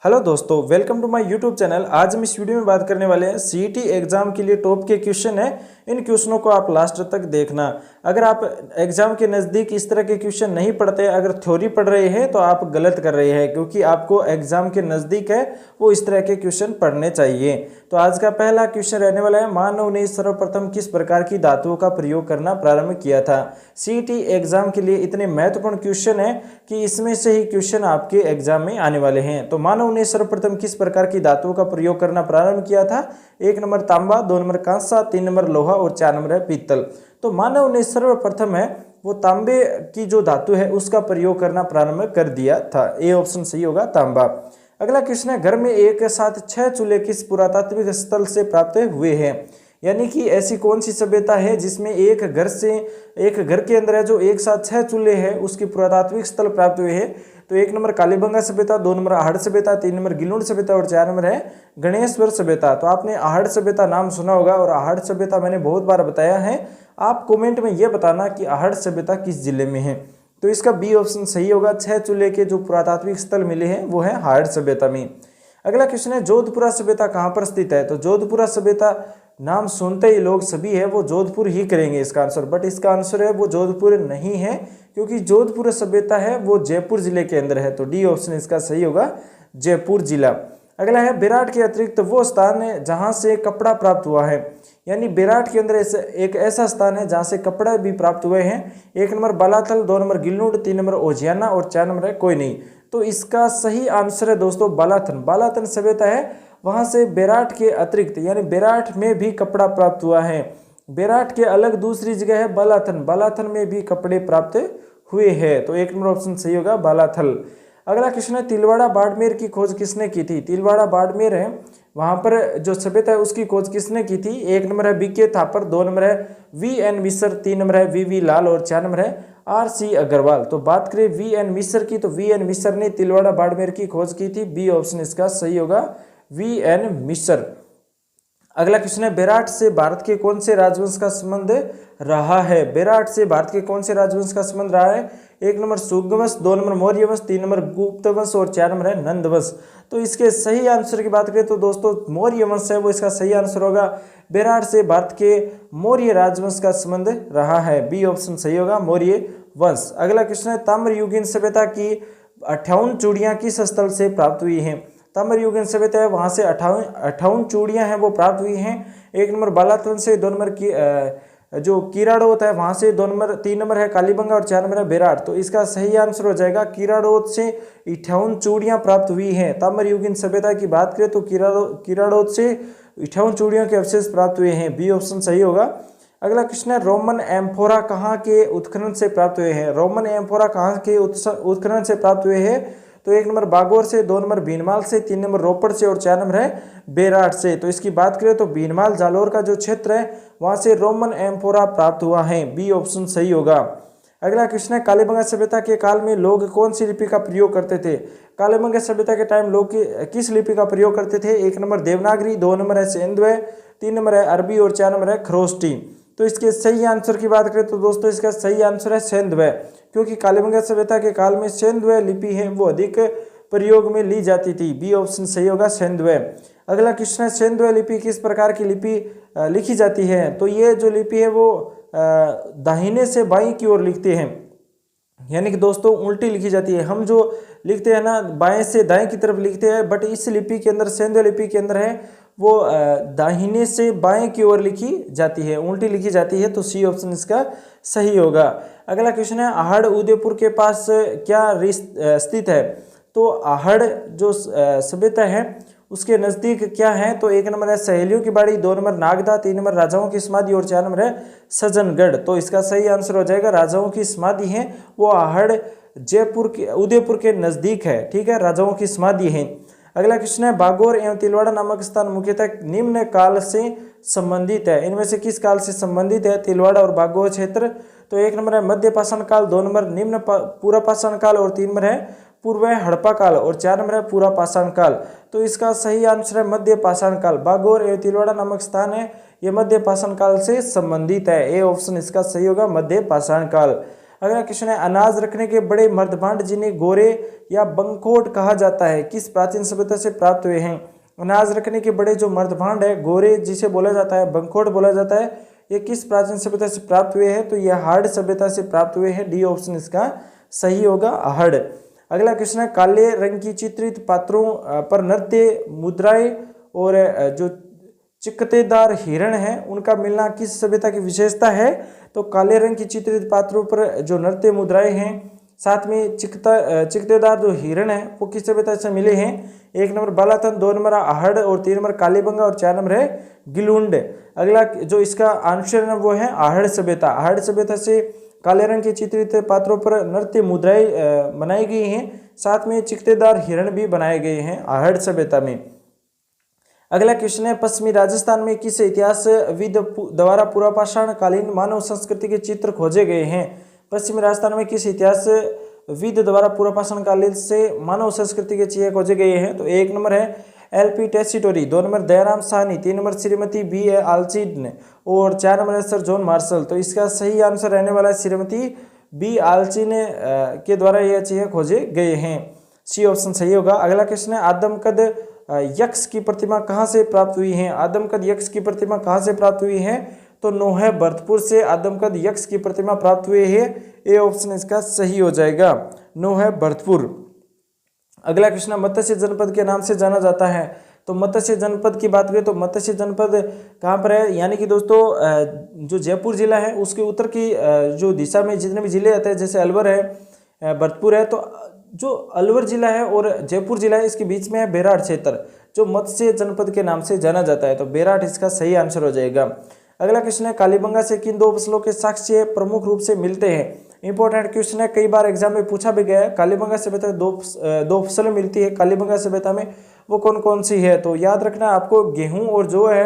Hello दोस्तों, welcome to my YouTube channel. आज हम इस वीडियो में बात करने वाले हैं सीईटी एग्जाम के लिए टॉप के क्वेश्चन है। इन क्वेश्चनों को आप लास्ट तक देखना। अगर आप एग्जाम के नज़दीक इस तरह के क्वेश्चन नहीं पढ़ते, अगर थ्योरी पढ़ रहे हैं तो आप गलत कर रहे हैं, क्योंकि आपको एग्जाम के नज़दीक है वो इस तरह के क्वेश्चन पढ़ने चाहिए। तो आज का पहला क्वेश्चन रहने वाला है, मानव ने सर्वप्रथम किस प्रकार की धातुओं का प्रयोग करना प्रारंभ किया था। सीईटी एग्जाम के लिए इतने महत्वपूर्ण क्वेश्चन है कि इसमें से ही क्वेश्चन आपके एग्जाम में आने वाले हैं। तो मानव ने सर्वप्रथम किस प्रकार की धातुओं का प्रयोग करना प्रारंभ किया था। 1 नंबर तांबा, 2 नंबर कांसा, 3 नंबर लोहा और 4 नंबर है पीतल। तो मानव ने सर्वप्रथम है वो तांबे की जो धातु है उसका प्रयोग करना प्रारंभ कर दिया था। ए ऑप्शन सही होगा, तांबा। अगला क्वेश्चन है, घर में एक साथ 6 चूल्हे किस पुरातात्विक स्थल से प्राप्त हुए हैं। यानी कि ऐसी कौन सी सभ्यता है जिसमें एक घर के अंदर है जो एक साथ 6 चूल्हे हैं, उसकी पुरातात्विक स्थल प्राप्त हुए हैं। तो 1 नंबर कालीबंगा सभ्यता, 2 नंबर आहड़ सभ्यता, 3 नंबर गिलुंड सभ्यता और 4 नंबर है गणेश्वर सभ्यता। तो आपने आहड़ सभ्यता नाम सुना होगा, और आहड़ सभ्यता मैंने बहुत बार बताया है। आप कमेंट में यह बताना कि आहड़ सभ्यता किस जिले में है। तो इसका बी ऑप्शन सही होगा। 6 चूल्हे के जो पुरातात्विक स्थल मिले हैं वो है आहड़ सभ्यता में। अगला क्वेश्चन है, जोधपुरा सभ्यता कहाँ पर स्थित है। तो जोधपुरा सभ्यता नाम सुनते ही लोग सभी है वो जोधपुर ही करेंगे इसका आंसर, बट इसका आंसर है वो जोधपुर नहीं है, क्योंकि जोधपुर सभ्यता है वो जयपुर जिले के अंदर है। तो डी ऑप्शन इसका सही होगा, जयपुर जिला। अगला है, बेराट के अतिरिक्त वो स्थान है जहां से कपड़ा प्राप्त हुआ है। यानी बेराट के अंदर एक ऐसा स्थान है जहां से कपड़ा भी प्राप्त हुए हैं। 1 number Balathal, 2 number Gilund, 3 number Ojiyana और 4 नंबर है कोई नहीं। तो इसका सही आंसर है दोस्तों बालाथन। बालाथन सभ्यता है, वहां से बेराट के अतिरिक्त यानी बेराट में भी कपड़ा प्राप्त हुआ है। बेराट के अलग दूसरी जगह है बालाथन, बालाथन में भी कपड़े प्राप्त हुए हैं। तो 1 नंबर ऑप्शन सही होगा, बालाथल। अगला क्वेश्चन है, तिलवाड़ा बाड़मेर की खोज किसने की थी। तिलवाड़ा बाड़मेर है, वहां पर जो सभ्यता है उसकी खोज किसने की थी। 1 नंबर है बीके थापर, 2 नंबर है वी.एन. मिश्र, 3 नंबर है वी.वी. लाल और 4 नंबर है आर.सी. अग्रवाल। तो बात करें वी.एन. मिश्र की, तो वी.एन. मिश्र ने तिलवाड़ा बाड़मेर की खोज की थी। बी ऑप्शन इसका सही होगा, वी.एन. मिश्र। अगला क्वेश्चन है, बेराट से भारत के कौन से राजवंश का संबंध रहा है। बेराट से भारत के कौन से राजवंश का संबंध रहा है। 1 नंबर सुगवंश, 2 नंबर मौर्य वंश, 3 नंबर गुप्त वंश और 4 नंबर है नंद वंश। तो इसके सही आंसर की बात करें तो दोस्तों मौर्य वंश है वो इसका सही आंसर होगा। बेराट से भारत के मौर्य राजवंश का संबंध रहा है। बी ऑप्शन सही होगा, मौर्य वंश। अगला क्वेश्चन है, ताम्रयुगीन सभ्यता की 58 चूड़ियां किस स्थल से प्राप्त हुई हैं। ताम्रयुगीन सभ्यता है वहां से 58 चूड़ियां हैं वो प्राप्त हुई हैं। 1 नंबर बालातन से, 2 नंबर की जो कीराड़ोत है वहां से, 2 नंबर 3 नंबर है कालीबंगा और 4 नंबर है बेराट। तो इसका सही आंसर हो जाएगा, कीराड़ोत से 58 चूड़ियां प्राप्त हुई हैं। ताम्रयुगीन सभ्यता की बात करें तो कीराड़ोत से 58 चूड़ियों के अवशेष प्राप्त हुए हैं। बी ऑप्शन सही होगा। अगला क्वेश्चन है, रोमन एम्फोरा कहाँ के उत्खनन से प्राप्त हुए हैं। रोमन एम्फोरा कहाँ के उत्खनन से प्राप्त हुए हैं। तो 1 नंबर बागौर से, 2 नंबर भीनमाल से, 3 नंबर रोपड़ से और 4 नंबर है बेराट से। तो इसकी बात करें तो भीनमाल जालोर का जो क्षेत्र है वहां से रोमन एम्फोरा प्राप्त हुआ है। बी ऑप्शन सही होगा। अगला क्वेश्चन है, कालीबंगा सभ्यता के काल में लोग कौन सी लिपि का प्रयोग करते थे। कालीबंगा सभ्यता के टाइम लोग किस लिपि का प्रयोग करते थे। 1 नंबर देवनागरी, 2 नंबर है सेंधव, 3 नंबर है अरबी और 4 नंबर है खरोष्टी। तो इसके सही आंसर की बात करें तो दोस्तों इसका सही आंसर है सेंधव, क्योंकि कालीबंगा सभ्यता के काल में सेंधव लिपि है वो अधिक प्रयोग में ली जाती थी। बी ऑप्शन सही होगा, सेंधव। अगला क्वेश्चन है, सेंधव लिपि किस प्रकार की लिपि लिखी जाती है। तो ये जो लिपि है वो दाहिने से बाईं की ओर लिखते हैं, यानी कि दोस्तों उल्टी लिखी जाती है। हम जो लिखते हैं ना बाएं से दाएं की तरफ लिखते हैं, बट इस लिपि के अंदर, सेंधव लिपि के अंदर है वो दाहिने से बाएं की ओर लिखी जाती है, उल्टी लिखी जाती है। तो सी ऑप्शन इसका सही होगा। अगला क्वेश्चन है, आहड़ उदयपुर के पास क्या स्थित है। तो आहड़ जो सभ्यता है उसके नज़दीक क्या है। तो 1 नंबर है सहेलियों की बाड़ी, 2 नंबर नागदा, 3 नंबर राजाओं की समाधि और 4 नंबर है सज्जनगढ़। तो इसका सही आंसर हो जाएगा, राजाओं की समाधि है वो आहड़ जयपुर के उदयपुर के नज़दीक है। ठीक है, राजाओं की समाधि है। अगला क्वेश्चन है, बागौर एवं तिलवाड़ा नामक स्थान मुख्यतः निम्न काल से संबंधित है। इनमें से किस काल से संबंधित है तिलवाड़ा और बागौर क्षेत्र। तो 1 नंबर है मध्य पाषाण काल, 2 नंबर निम्न पूरा पाषाण काल और 3 नंबर है पूर्व हड़प्पा काल और 4 नंबर है पूरा पाषाण काल। तो इसका सही आंसर है मध्य पाषाण काल। बागौर एवं तिलवाड़ा नामक स्थान है ये मध्य पाषाण काल से संबंधित है। ए ऑप्शन इसका सही होगा, मध्य पाषाण काल। अगला क्वेश्चन है अनाज रखने के बड़े मर्दभांड जिन्हें गोरे या बंकोट कहा जाता है किस प्राचीन सभ्यता से प्राप्त हुए हैं। अनाज रखने के बड़े जो मर्दभांड है गोरे जिसे बोला जाता है, बंकोट बोला जाता है, ये किस प्राचीन सभ्यता से प्राप्त हुए हैं, तो ये आहड़ सभ्यता से प्राप्त हुए हैं। डी ऑप्शन इसका सही होगा, आहड़। अगला क्वेश्चन है काले रंग की चित्रित पात्रों पर नृत्य मुद्राएं और जो चिकतेदार हिरण है उनका मिलना किस सभ्यता की विशेषता है, तो काले रंग की चित्रित पात्रों पर जो नृत्य मुद्राएं हैं साथ में चिकतेदार जो हिरण है वो किस सभ्यता से मिले हैं। 1 नंबर बालातन, 2 नंबर आहड़ और 3 नंबर कालीबंगा और 4 नंबर है गिलुंड। अगला जो इसका आंसर है वो है आहड़ सभ्यता। आहड़ सभ्यता से काले रंग के चित्रित पात्रों पर नृत्य मुद्राएं बनाई गई हैं, साथ में चिकतेदार हिरण भी बनाए गए हैं आहड़ सभ्यता में। अगला क्वेश्चन है पश्चिमी राजस्थान में किस इतिहासविद द्वारा पुरापाषाण कालीन मानव संस्कृति के चित्र खोजे गए हैं। पश्चिमी राजस्थान में किस इतिहासविद द्वारा पुरापाषाण कालीन से मानव संस्कृति के चित्र खोजे गए हैं, तो 1 नंबर है LP Tessitori, 2 number Dayaram Sahni, 3 number Shrimati BA आल्चिन और 4 नंबर है सर जॉन मार्शल। तो इसका सही आंसर रहने वाला है श्रीमती B आल्चिन के द्वारा यह चिन्ह खोजे गए हैं। सी ऑप्शन सही होगा। अगला क्वेश्चन है आदमकद यक्ष की प्रतिमा कहाँ से प्राप्त हुई है। आदमकद यक्ष की प्रतिमा कहाँ से प्राप्त हुई है, तो नोहे भरतपुर से आदमकद यक्ष की प्रतिमा प्राप्त हुई है। ए ऑप्शन इसका सही हो जाएगा, नोहे भरतपुर। अगला क्वेश्चन मत्स्य जनपद के नाम से जाना जाता है, तो मत्स्य जनपद की बात करें तो मत्स्य जनपद कहाँ पर है, यानी कि दोस्तों जो जयपुर जिला है उसके उत्तर की जो दिशा में जितने भी जिले आते हैं जैसे अलवर है, भरतपुर है, तो जो अलवर जिला है और जयपुर जिला है इसके बीच में है बेराट क्षेत्र जो मत्स्य जनपद के नाम से जाना जाता है, तो बेराट इसका सही आंसर हो जाएगा। अगला क्वेश्चन है कालीबंगा से किन 2 फसलों के साक्ष्य प्रमुख रूप से मिलते हैं। इंपॉर्टेंट क्वेश्चन है, कई बार एग्जाम में पूछा भी गया है। कालीबंगा सभ्यता दो फसलें मिलती है कालीबंगा सभ्यता में, वो कौन कौन सी है, तो याद रखना आपको गेहूं और जौ है,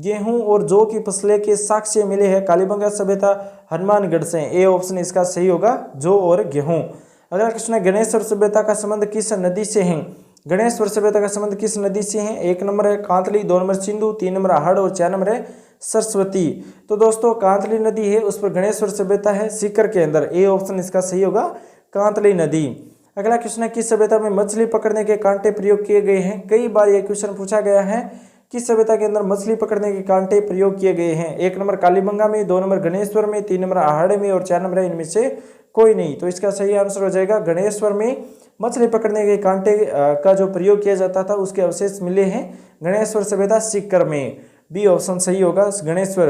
गेहूं और जौ की फसलें के साक्ष्य मिले हैं कालीबंगा सभ्यता हनुमानगढ़ से। ए ऑप्शन इसका सही होगा, जौ और गेहूं। अगला क्वेश्चन है गणेश्वर सभ्यता का संबंध किस नदी से है। गणेश्वर सभ्यता का संबंध किस नदी से है। 1 नंबर है कांतली, 2 नंबर सिंधु, 3 नंबर आहड़ और 4 नंबर है सरस्वती। तो दोस्तों कांतली नदी है उस पर गणेश्वर सभ्यता है सीकर के अंदर। ए ऑप्शन इसका सही होगा, कांतली नदी। अगला क्वेश्चन है किस सभ्यता में मछली पकड़ने के कांटे प्रयोग किए गए हैं। कई बार यह क्वेश्चन पूछा गया है, किस सभ्यता के अंदर मछली पकड़ने के कांटे प्रयोग किए गए हैं। 1 नंबर कालीबंगा में, 2 नंबर गणेश्वर में, 3 नंबर आहड़ में और 4 नंबर है इनमें से कोई नहीं। तो इसका सही आंसर हो जाएगा गणेश्वर में मछली पकड़ने के कांटे का जो प्रयोग किया जाता था उसके अवशेष मिले हैं गणेश्वर सभ्यता सीकर में। बी ऑप्शन सही होगा, गणेश्वर।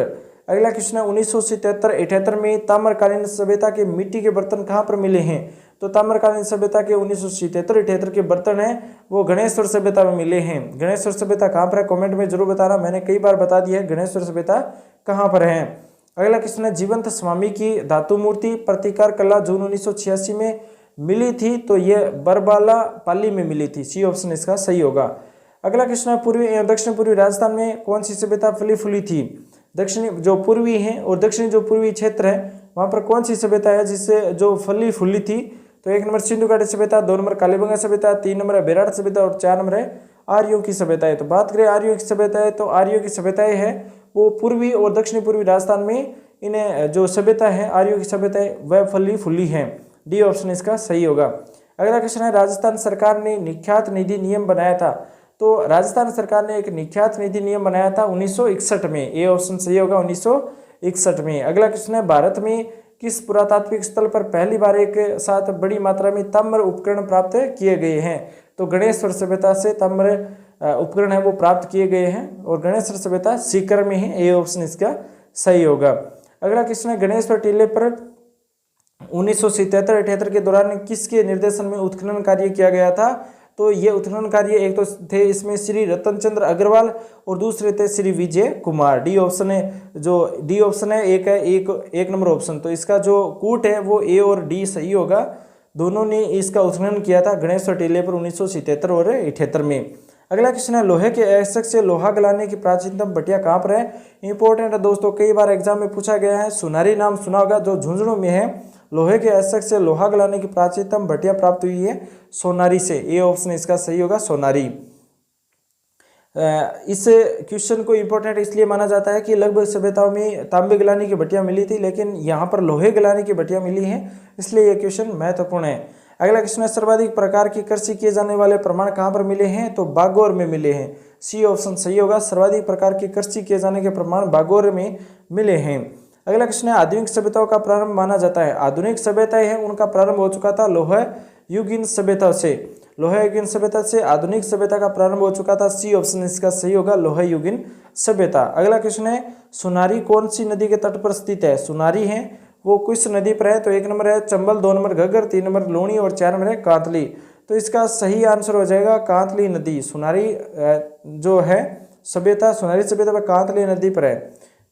अगला क्वेश्चन है 1977-78 में ताम्रकालीन सभ्यता के मिट्टी के बर्तन कहाँ पर मिले हैं। तो ताम्रकालीन सभ्यता के 1977-78 के बर्तन हैं वो गणेश्वर सभ्यता में मिले हैं। गणेश्वर सभ्यता कहाँ पर है कमेंट में जरूर बताना, मैंने कई बार बता दिया है गणेश्वर सभ्यता कहाँ पर है। अगला क्वेश्चन है जीवंत स्वामी की धातु मूर्ति प्रतिकार कला जून 1986 में मिली थी, तो ये बरबाला पाली में मिली थी। सी ऑप्शन इसका सही होगा। अगला क्वेश्चन है पूर्वी एवं दक्षिण पूर्वी राजस्थान में कौन सी सभ्यता फली फूली थी। दक्षिणी जो पूर्वी है और दक्षिणी जो पूर्वी क्षेत्र है वहाँ पर कौन सी सभ्यता है जिससे जो फली फूली थी, तो 1 नंबर सिंधु घाटी सभ्यता, 2 नंबर कालीबंगा सभ्यता, 3 नंबर है बेराट सभ्यता और 4 नंबर है आर्यों की सभ्यता है। तो बात करें आर्यों की सभ्यता है, तो आर्यों की सभ्यताएं है वो पूर्वी और दक्षिणी पूर्वी राजस्थान में इन्हें जो सभ्यता है आर्यों की सभ्यता है वह फली फूली है। डी ऑप्शन इसका सही होगा। अगला क्वेश्चन है राजस्थान सरकार ने निख्यात निधि नियम बनाया था, तो राजस्थान सरकार ने एक निख्यात निधि नियम बनाया था 1961 में। ए ऑप्शन सही होगा, 1961 में। अगला क्वेश्चन है भारत में किस पुरातात्विक स्थल पर पहली बार एक साथ बड़ी मात्रा में ताम्र उपकरण प्राप्त किए गए हैं। तो गणेश्वर सभ्यता से ताम्र उपकरण है वो प्राप्त किए गए हैं और गणेश्वर सभ्यता सीकर में है। ए ऑप्शन इसका सही होगा। अगला क्वेश्चन है गणेश्वर टीले पर 1977-78 के दौरान किसके निर्देशन में उत्खनन कार्य किया गया था। तो ये उत्खनन कार्य एक तो थे इसमें श्री रतनचंद्र अग्रवाल और दूसरे थे श्री विजय कुमार। डी ऑप्शन है जो डी ऑप्शन है एक नंबर ऑप्शन, तो इसका जो कूट है वो ए और डी सही होगा। दोनों ने इसका उत्खनन किया था गणेश्वर टीले पर 1977 और 78 में। अगला क्वेश्चन है लोहे के ऐसक से लोहा गलाने की प्राचीनतम भट्टिया कहाँ पर है। इंपॉर्टेंट है दोस्तों, कई बार एग्जाम में पूछा गया है। सोनारी नाम सुना होगा जो झुंझुनू में है। लोहे के ऐसक से लोहा गलाने की प्राचीनतम भट्टिया प्राप्त हुई है सोनारी से। ए ऑप्शन इसका सही होगा, सोनारी। इस क्वेश्चन को इम्पोर्टेंट इसलिए माना जाता है कि लगभग सभ्यताओं में तांबे गलाने की भट्टियां मिली थी, लेकिन यहाँ पर लोहे गलाने की भट्टियां मिली हैं, इसलिए यह क्वेश्चन महत्वपूर्ण है। अगला क्वेश्चन है, सर्वाधिक प्रकार की कृषि किए जाने वाले प्रमाण कहाँ पर मिले हैं? तो बागोर में मिले हैं। सी ऑप्शन सही होगा, सर्वाधिक प्रकार की कृषि किए जाने के प्रमाण बागोर में मिले हैं। अगला क्वेश्चन है, आधुनिक सभ्यताओं का प्रारंभ माना जाता है। आधुनिक सभ्यताएं हैं उनका प्रारंभ हो चुका था लोह युगीन सभ्यता से। लोह युगीन सभ्यता से आधुनिक सभ्यता का प्रारंभ हो चुका था। सी ऑप्शन इसका सही होगा, लोह युगीन सभ्यता। अगला क्वेश्चन है, सुनारी कौन सी नदी के तट पर स्थित है? सुनारी है वो किस नदी पर है? तो 1 नंबर है चंबल, 2 नंबर घग्गर, 3 नंबर लूणी और 4 नंबर है कांतली। तो इसका सही आंसर हो जाएगा कांतली नदी। सुनारी जो है सभ्यता, सुनारी सभ्यता पर कांतली नदी पर है,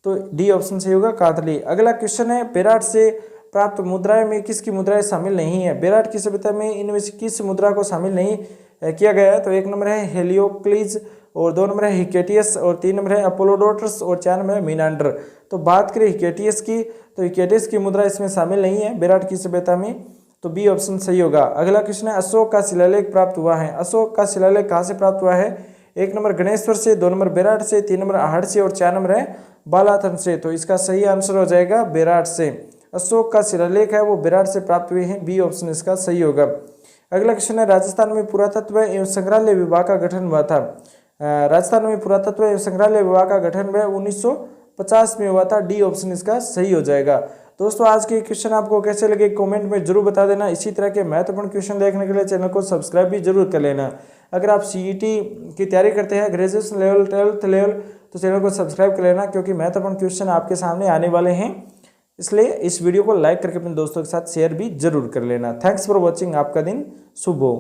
तो डी ऑप्शन सही होगा कांतली। अगला क्वेश्चन है, बेराट से प्राप्त मुद्राएं में किसकी मुद्राएं शामिल नहीं है? बेराट की सभ्यता में इनमें से किस मुद्रा को शामिल नहीं किया गया है? तो 1 नंबर है हेलियोक्लिज और 2 नंबर है हिकेटियस और 3 नंबर है अपोलोडोटस और 4 नंबर है मीनांडर। तो बात करें हिकेटियस की, तो हिकेटियस की मुद्रा इसमें शामिल नहीं है बेराट की सभ्यता में, तो बी ऑप्शन सही होगा। अगला क्वेश्चन है, अशोक का शिलालेख प्राप्त हुआ है। अशोक का शिलालेख कहाँ से प्राप्त हुआ है? 1 नंबर गणेश्वर से, 2 नंबर बेराट से, 3 नंबर आहड़ से और 4 नंबर है बालाथन से। तो इसका सही आंसर हो जाएगा बेराट से। अशोक का शिलालेख है वो बेराट से प्राप्त हुए हैं, बी ऑप्शन इसका सही होगा। अगला क्वेश्चन है, राजस्थान में पुरातत्व एवं संग्रहालय विभाग का गठन हुआ था। राजस्थान में पुरातत्व एवं संग्रहालय विभाग का गठन 1950 में हुआ था, डी ऑप्शन इसका सही हो जाएगा। दोस्तों आज के क्वेश्चन आपको कैसे लगे कमेंट में जरूर बता देना। इसी तरह के महत्वपूर्ण क्वेश्चन देखने के लिए चैनल को सब्सक्राइब भी जरूर कर लेना। अगर आप सीईटी की तैयारी करते हैं ग्रेजुएशन लेवल, 12th लेवल, तो चैनल को सब्सक्राइब कर लेना, क्योंकि महत्वपूर्ण क्वेश्चन आपके सामने आने वाले हैं। इसलिए इस वीडियो को लाइक करके अपने दोस्तों के साथ शेयर भी जरूर कर लेना। Thanks for watching. आपका दिन शुभ हो।